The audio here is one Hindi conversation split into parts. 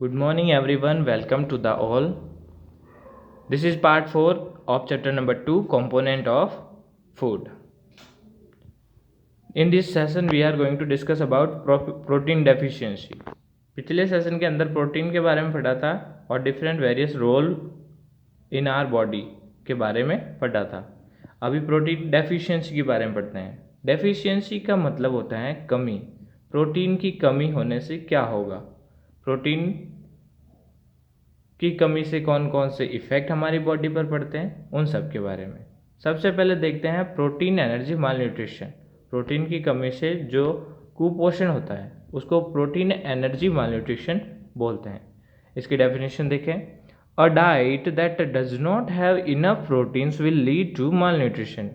Good morning, everyone. Welcome to the all. This is part 4 of chapter number 2, component of food. In this session, we are going to discuss about protein deficiency. पिछले सेशन के अंदर प्रोटीन के बारे में पढ़ा था और different various role in our body के बारे में पढ़ा था. अभी प्रोटीन डेफिशिएंसी के बारे में पढ़ते हैं. डेफिशिएंसी का मतलब होता है कमी. प्रोटीन की कमी होने से क्या होगा, प्रोटीन की कमी से कौन कौन से इफ़ेक्ट हमारी बॉडी पर पड़ते हैं, उन सब के बारे में. सबसे पहले देखते हैं प्रोटीन एनर्जी माल न्यूट्रिशन. प्रोटीन की कमी से जो कुपोषण होता है उसको प्रोटीन एनर्जी माल न्यूट्रिशन बोलते हैं. इसकी डेफिनेशन देखें. A diet that does not have enough proteins will lead to malnutrition.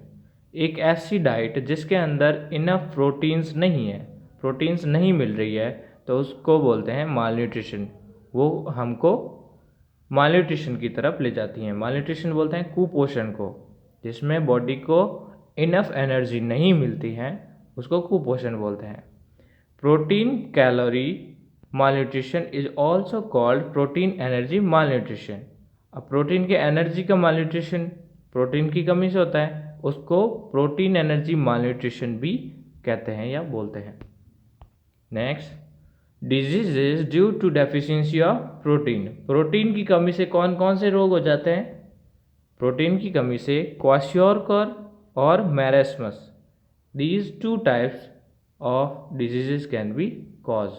एक ऐसी डाइट जिसके अंदर इनफ प्रोटीन्स नहीं है, प्रोटीन्स नहीं मिल रही है, तो उसको बोलते हैं माल न्यूट्रिशन. वो हमको माल न्यूट्रिशन की तरफ ले जाती हैं. माल न्यूट्रिशन बोलते हैं कुपोषण को, जिसमें बॉडी को इनफ एनर्जी नहीं मिलती है, उसको कुपोषण बोलते हैं. Protein calorie mall nutrition is also called protein energy mall nutrition. अब प्रोटीन के एनर्जी का माल न्यूट्रिशन प्रोटीन की कमी से होता है, उसको प्रोटीन एनर्जी माल न्यूट्रिशन भी कहते हैं या बोलते हैं. Next, diseases due to deficiency of protein. Protein की कमी से कौन कौन से रोग हो जाते हैं? प्रोटीन की कमी से क्वाशियोरकर और marasmus, these two types of diseases can be cause.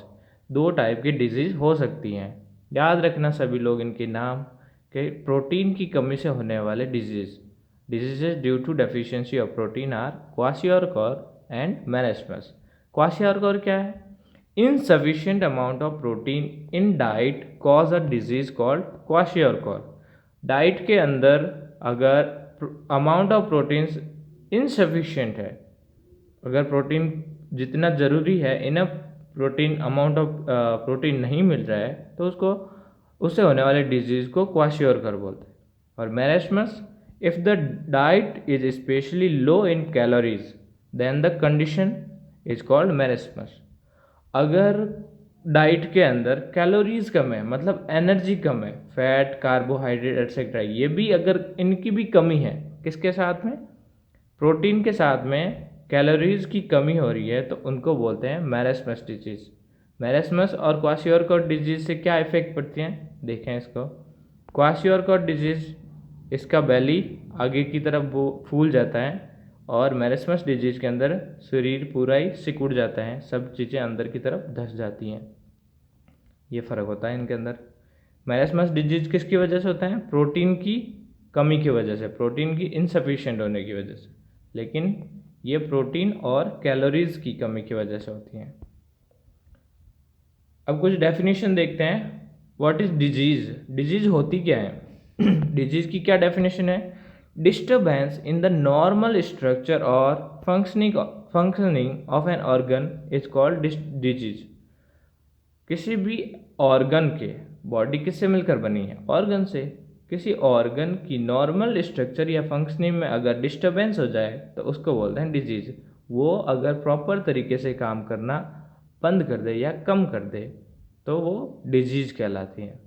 दो टाइप की डिजीज हो सकती हैं. याद रखना सभी लोग इनके नाम के. प्रोटीन की कमी से होने वाले diseases due to deficiency of protein are kwashiorkor and marasmus. Kwashiorkor क्या है? Insufficient amount of protein in diet cause a disease called kwashiorkor. Diet के अंदर अगर अमाउंट ऑफ प्रोटीन्स इनसफिशिएंट है, अगर प्रोटीन जितना ज़रूरी है enough protein amount of protein नहीं मिल रहा है, तो उससे होने वाले डिजीज़ को क्वाशियोरकर बोलते हैं. और marasmus, if the diet is specially low in calories then the condition is called marasmus. अगर डाइट के अंदर कैलोरीज कम है, मतलब एनर्जी कम है, फैट, कार्बोहाइड्रेट एटसेट्रा, ये भी अगर इनकी भी कमी है, किसके साथ में? प्रोटीन के साथ में कैलोरीज की कमी हो रही है, तो उनको बोलते हैं मैरेस्मस डिजीज. मैरेस्मस और क्वाशियोरकर डिजीज से क्या इफेक्ट पड़ती हैं, देखें इसको. क्वाशियोरकर डिजीज, इसका बेली आगे की तरफ वो फूल जाता है, और मैरेस्मस डिजीज़ के अंदर शरीर पूरा ही सिकुड़ जाता है, सब चीज़ें अंदर की तरफ धंस जाती हैं. ये फ़र्क होता है इनके अंदर. मैरेस्मस डिजीज़ किसकी वजह से होता है? प्रोटीन की कमी की वजह से, प्रोटीन की इनसफिशिएंट होने की वजह से. लेकिन ये प्रोटीन और कैलोरीज की कमी की वजह से होती हैं. अब कुछ डेफिनेशन देखते हैं. What is disease? डिजीज़ होती क्या है? डिजीज़ की क्या डेफिनेशन है? Disturbance in the normal structure or functioning of an organ is called disease. किसी भी ऑर्गन के, बॉडी किससे मिलकर बनी है? ऑर्गन से. किसी ऑर्गन की नॉर्मल स्ट्रक्चर या फंक्शनिंग में अगर डिस्टर्बेंस हो जाए तो उसको बोलते हैं डिजीज. वो अगर प्रॉपर तरीके से काम करना बंद कर दे या कम कर दे तो वो डिजीज कहलाती हैं.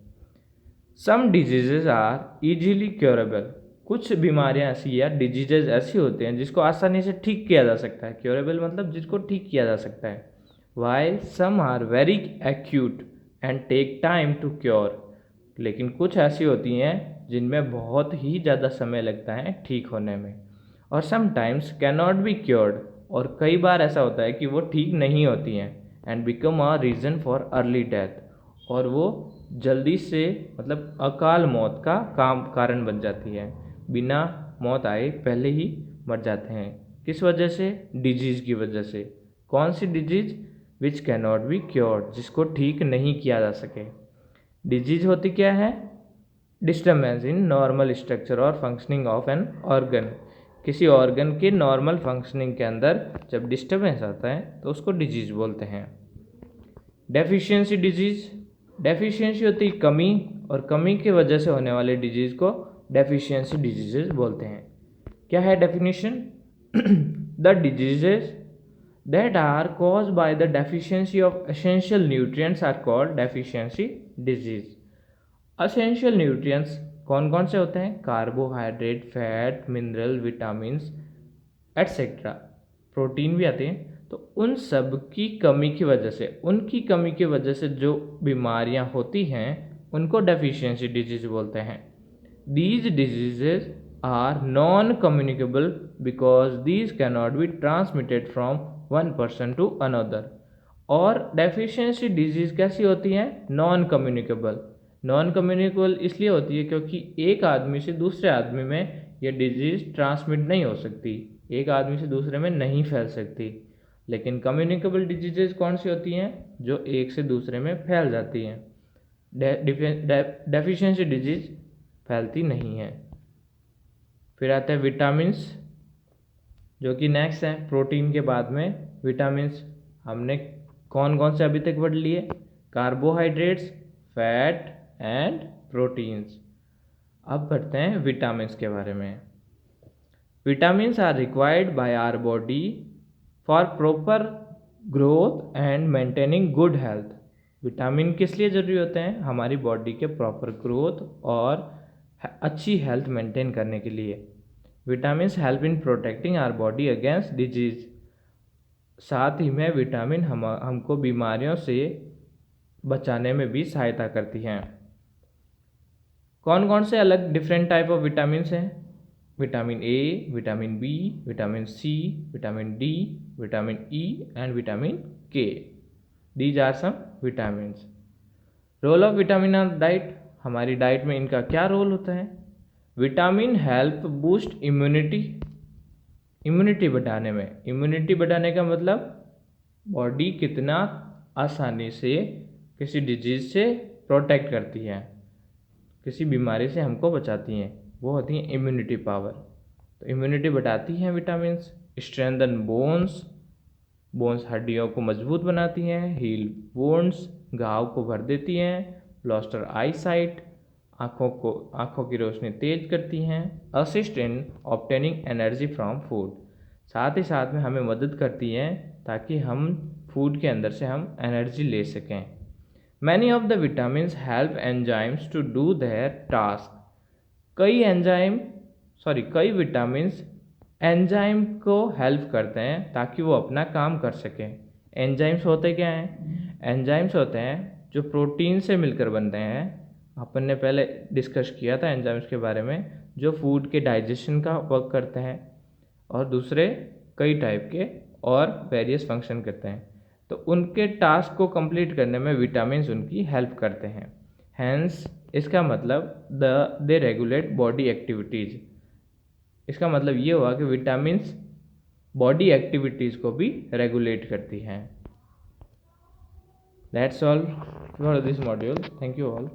सम डिजीजेज आर इजीली क्योरेबल. कुछ बीमारियां ऐसी या डिजीजेज ऐसी होती हैं जिसको आसानी से ठीक किया जा सकता है. क्योरेबल मतलब जिसको ठीक किया जा सकता है. While some are very acute and take time to cure. लेकिन कुछ ऐसी होती हैं जिनमें बहुत ही ज़्यादा समय लगता है ठीक होने में. और sometimes can not be cured. और कई बार ऐसा होता है कि वो ठीक नहीं होती हैं and become a reason for early death. और वो जल्दी से, मतलब अकाल मौत का कारण बन जाती है. बिना मौत आए पहले ही मर जाते हैं. किस वजह से? डिजीज़ की वजह से. कौन सी disease? Which can not be cured, जिसको ठीक नहीं किया जा सके. डिजीज़ होती क्या है? डिस्टर्बेंस इन नॉर्मल स्ट्रक्चर और फंक्शनिंग ऑफ एन ऑर्गन. किसी ऑर्गन के नॉर्मल फंक्शनिंग के अंदर जब डिस्टर्बेंस आता है तो उसको डिजीज़ बोलते हैं. Deficiency disease. डेफिशिएंसी होती है कमी, और कमी की वजह से होने वाले डिजीज़ को डेफिशिएंसी डिजीजेज बोलते हैं. क्या है definition? The diseases that are caused by the deficiency of essential nutrients are called deficiency disease. Essential nutrients कौन कौन से होते हैं? Carbohydrate, fat, mineral, vitamins etcetera, protein भी आते हैं। तो उन सब की कमी की वजह से, उनकी कमी की वजह से जो बीमारियां होती हैं उनको डेफिशिएंसी डिजीज बोलते हैं। These diseases are non communicable because these can not be transmitted from one person to another. और डेफिशिएंसी डिजीज कैसी होती हैं? Non communicable. नॉन कम्युनिकेबल इसलिए होती है क्योंकि एक आदमी से दूसरे आदमी में ये डिजीज ट्रांसमिट नहीं हो सकती, एक आदमी से दूसरे में नहीं फैल सकती। लेकिन कम्युनिकेबल डिजीजेज कौन सी होती हैं? जो एक से दूसरे में फैल जाती हैं। डेफिशिएंसी डिजीज फैलती नहीं है। फिर आते हैं विटामिन्स, जो कि नेक्स्ट है प्रोटीन के बाद में। विटामिन्स हमने कौन कौन से अभी तक पढ़ लिए? Carbohydrates, fat and proteins. अब पढ़ते हैं विटामिन्स के बारे में। Vitamins are required by our body for proper growth and maintaining good health. Vitamin किस लिए जरूरी होते हैं? हमारी बॉडी के प्रॉपर ग्रोथ और अच्छी हेल्थ मेंटेन करने के लिए। Vitamins help in protecting our body against disease. साथ ही में विटामिन हमको बीमारियों से बचाने में भी सहायता करती हैं। कौन कौन से अलग डिफरेंट टाइप ऑफ विटामिन्स हैं? Vitamin A, vitamin B, vitamin C, vitamin D, vitamin E and vitamin K. These are some vitamins. Role of vitamin on diet, हमारी डाइट में इनका क्या रोल होता है? Vitamin help boost immunity, immunity बढ़ाने में। इम्यूनिटी बढ़ाने का मतलब बॉडी कितना आसानी से किसी डिजीज से प्रोटेक्ट करती है, किसी बीमारी से हमको बचाती हैं, वो होती है इम्यूनिटी पावर। तो इम्यूनिटी बढ़ाती हैं विटामिन्स। स्ट्रेंथन बोन्स, बोन्स हड्डियों को मजबूत बनाती हैं। हील वुंड्स, घाव को भर देती हैं। ब्लॉस्टर आई साइट, आँखों की रोशनी तेज करती हैं। Assist in obtaining energy from food, साथ ही साथ में हमें मदद करती हैं ताकि हम फूड के अंदर से हम एनर्जी ले सकें। Many of the vitamins help enzymes to do their task. कई विटामिन्स एंजाइम को हेल्प करते हैं ताकि वो अपना काम कर सकें। एंजाइम्स होते क्या हैं? एंजाइम्स होते हैं जो प्रोटीन से मिलकर बनते हैं। अपन ने पहले डिस्कस किया था एंजाइम्स के बारे में, जो फूड के डाइजेशन का वर्क करते हैं और दूसरे कई टाइप के और वेरियस फंक्शन करते हैं। तो उनके टास्क को कंप्लीट करने में विटामिन्स उनकी हेल्प करते हैं। हैंस इसका मतलब दे रेगुलेट बॉडी एक्टिविटीज़। इसका मतलब ये हुआ कि विटामिन्स बॉडी एक्टिविटीज़ को भी रेगुलेट करती हैं। That's all for this module. Thank you all.